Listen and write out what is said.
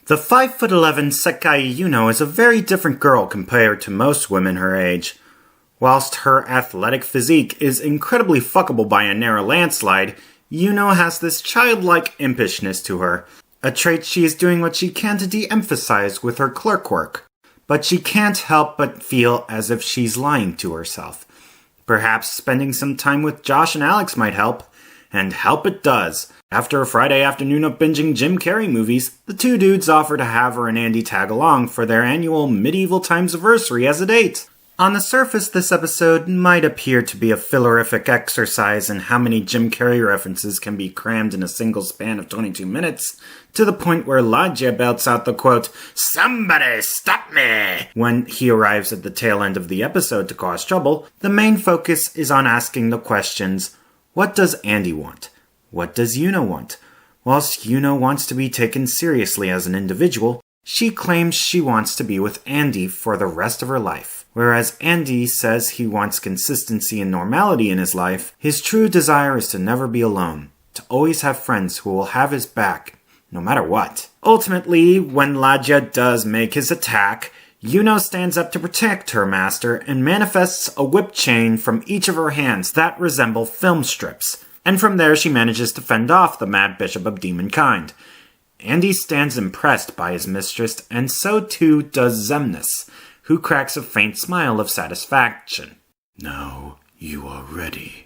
The 5'11" Sekai Yuno is a very different girl compared to most women her age. Whilst her athletic physique is incredibly fuckable by a narrow landslide, Yuno has this childlike impishness to her, a trait she is doing what she can to de-emphasize with her clerk work. But she can't help but feel as if she's lying to herself. Perhaps spending some time with Josh and Alex might help. And help it does. After a Friday afternoon of binging Jim Carrey movies, the two dudes offer to have her and Andy tag along for their annual Medieval Times anniversary as a date. On the surface, this episode might appear to be a fillerific exercise in how many Jim Carrey references can be crammed in a single span of 22 minutes, to the point where Ladja belts out the quote, "Somebody stop me!" when he arrives at the tail end of the episode to cause trouble. The main focus is on asking the questions, what does Andy want? What does Yuno want? Whilst Yuno wants to be taken seriously as an individual, she claims she wants to be with Andy for the rest of her life. Whereas Andy says he wants consistency and normality in his life, his true desire is to never be alone, to always have friends who will have his back, no matter what. Ultimately, when Ladja does make his attack, Yuno stands up to protect her master and manifests a whip chain from each of her hands that resemble film strips. And from there she manages to fend off the Mad Bishop of Demonkind. Andy stands impressed by his mistress, and so too does Xemnas, who cracks a faint smile of satisfaction. "Now you are ready,"